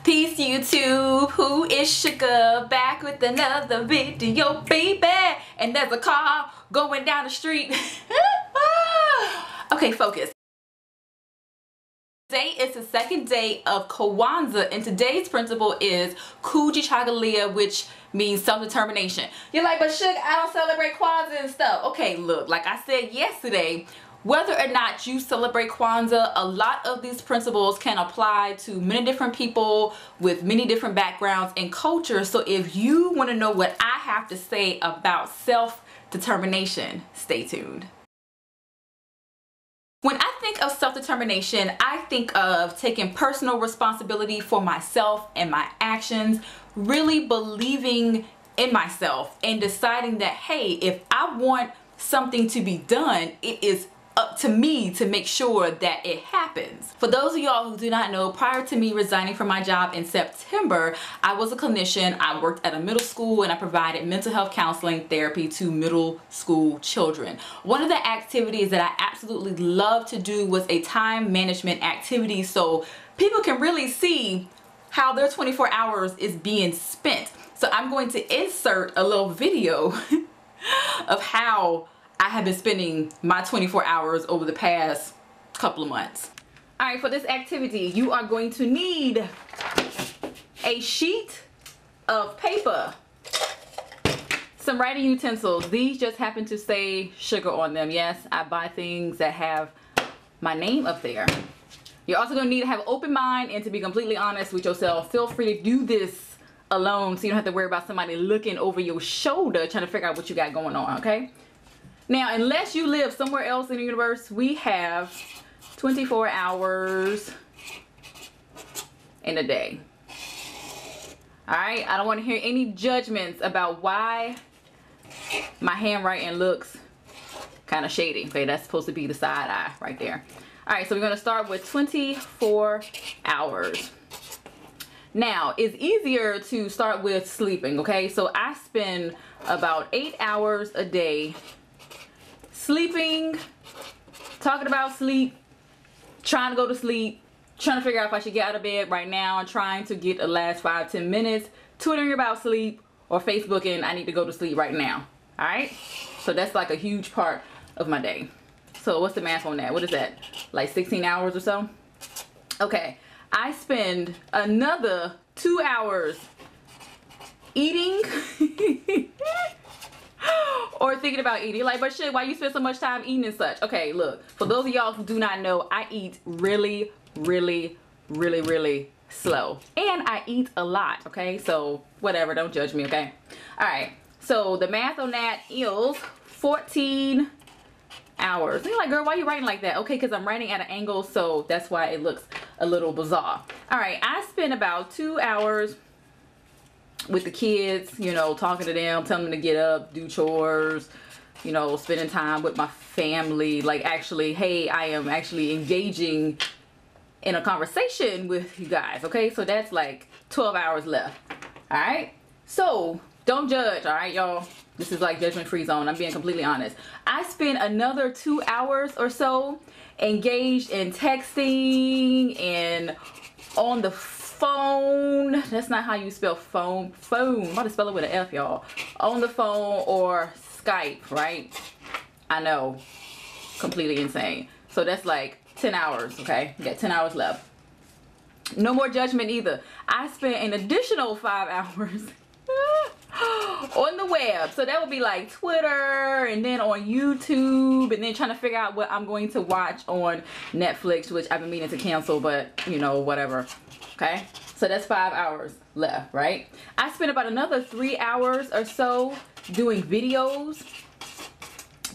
Peace YouTube, who is sugar? Back with another video, baby. And there's a car going down the street. Okay, focus. Today is the second day of Kwanzaa, and today's principle is Kujichagulia, which means self-determination. You're like, but Sugar, I don't celebrate Kwanzaa and stuff. Okay, look, like I said yesterday, whether or not you celebrate Kwanzaa, a lot of these principles can apply to many different people with many different backgrounds and cultures. So if you want to know what I have to say about self-determination, stay tuned. When I think of self-determination, I think of taking personal responsibility for myself and my actions, really believing in myself and deciding that, hey, if I want something to be done, it is up to me to make sure that it happens. For those of y'all who do not know, prior to me resigning from my job in September, I was a clinician. I worked at a middle school and I provided mental health counseling therapy to middle school children. One of the activities that I absolutely love to do was a time management activity so people can really see how their 24 hours is being spent. So I'm going to insert a little video of how I have been spending my 24 hours over the past couple of months. All right, for this activity, you are going to need a sheet of paper, some writing utensils. These just happen to say sugar on them. Yes, I buy things that have my name up there. You're also going to need to have an open mind and to be completely honest with yourself. Feel free to do this alone so you don't have to worry about somebody looking over your shoulder trying to figure out what you got going on, okay? Now, unless you live somewhere else in the universe, we have 24 hours in a day. Alright, I don't want to hear any judgments about why my handwriting looks kind of shady. Okay, that's supposed to be the side eye right there. Alright, so we're going to start with 24 hours. Now, it's easier to start with sleeping, okay? So I spend about 8 hours a day sleeping, talking about sleep, trying to go to sleep, trying to figure out if I should get out of bed right now, and trying to get the last 5-10 minutes, twittering about sleep, or Facebooking, I need to go to sleep right now. Alright? So that's like a huge part of my day. So what's the math on that? What is that? Like 16 hours or so? Okay. I spend another 2 hours eating or thinking about eating. Like, but shit, why you spend so much time eating and such? Okay, look, for those of y'all who do not know, I eat really slow. And I eat a lot, okay? So whatever, don't judge me, okay? Alright, so the math on that is 14 hours. And you're like, girl, why are you writing like that? Okay, because I'm writing at an angle, so that's why it looks a little bizarre. Alright, I spend about 2 hours with the kids, you know, talking to them, telling them to get up, do chores, you know, spending time with my family. Like, actually, hey, I am actually engaging in a conversation with you guys, okay? So that's like 12 hours left. Alright, so don't judge, alright, y'all? This is like judgment-free zone. I'm being completely honest. I spend another 2 hours or so engaged in texting and on the phone. That's not how you spell phone. Phone. I'm about to spell it with an F, y'all. On the phone or Skype, right? I know. Completely insane. So that's like 10 hours, okay? You got 10 hours left. No more judgment either. I spent an additional 5 hours on the web. So that would be like Twitter and then on YouTube and then trying to figure out what I'm going to watch on Netflix, which I've been meaning to cancel, but you know, whatever. Okay, so that's 5 hours left, right? I spent about another 3 hours or so doing videos.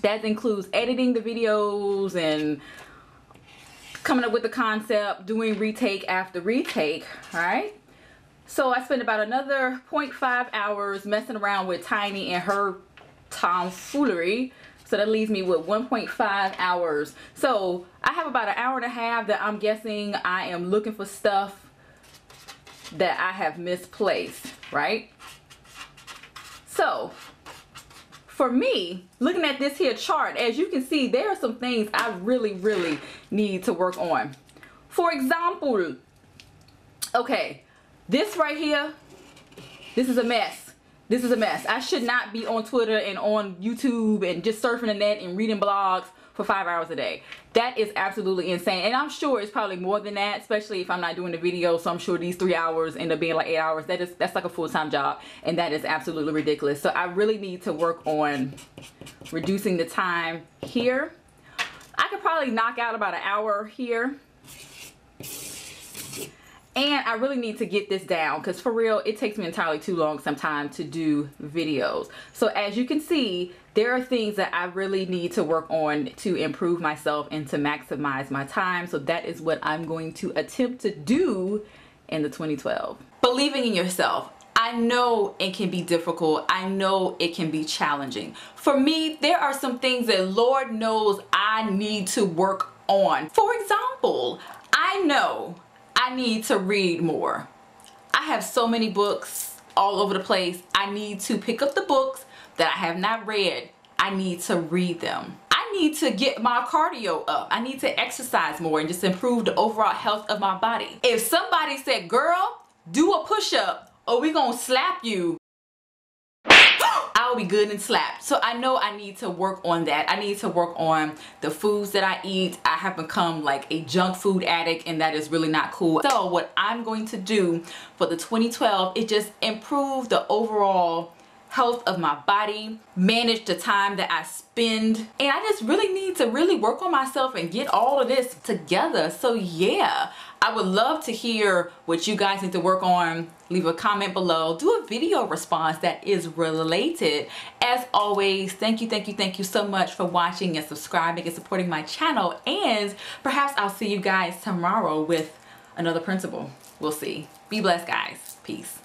That includes editing the videos and coming up with the concept, doing retake after retake, all right? So I spent about another 0.5 hours messing around with Tiny and her tomfoolery. So that leaves me with 1.5 hours. So I have about an hour and a half that I'm guessing I am looking for stuff that I have misplaced, right? So for me, looking at this here chart, as you can see, there are some things I really need to work on. For example, okay, This right here, this is a mess. This is a mess. I should not be on Twitter and on YouTube and just surfing the net and reading blogs for 5 hours a day. That is absolutely insane. And I'm sure it's probably more than that, especially if I'm not doing the video. So I'm sure these 3 hours end up being like 8 hours. That's like a full-time job, and that is absolutely ridiculous. So I really need to work on reducing the time here. I could probably knock out about an hour here. And I really need to get this down, because for real, it takes me entirely too long sometimes to do videos. So as you can see, there are things that I really need to work on to improve myself and to maximize my time. So that is what I'm going to attempt to do in the 2012. Believing in yourself. I know it can be difficult. I know it can be challenging. For me, there are some things that Lord knows I need to work on. For example, I know I need to read more. I have so many books all over the place. I need to pick up the books that I have not read. I need to read them. I need to get my cardio up. I need to exercise more and just improve the overall health of my body. If somebody said, girl, do a push-up or we gonna slap you, I'll be good and slapped. So I know I need to work on that. I need to work on the foods that I eat. I have become like a junk food addict, and that is really not cool. So what I'm going to do for the 2012 is just improve the overall health of my body, manage the time that I spend, and I just really need to really work on myself and get all of this together. So yeah, I would love to hear what you guys need to work on. Leave a comment below. Do a video response that is related. As always, thank you so much for watching and subscribing and supporting my channel. And perhaps I'll see you guys tomorrow with another principle. We'll see. Be blessed, guys. Peace.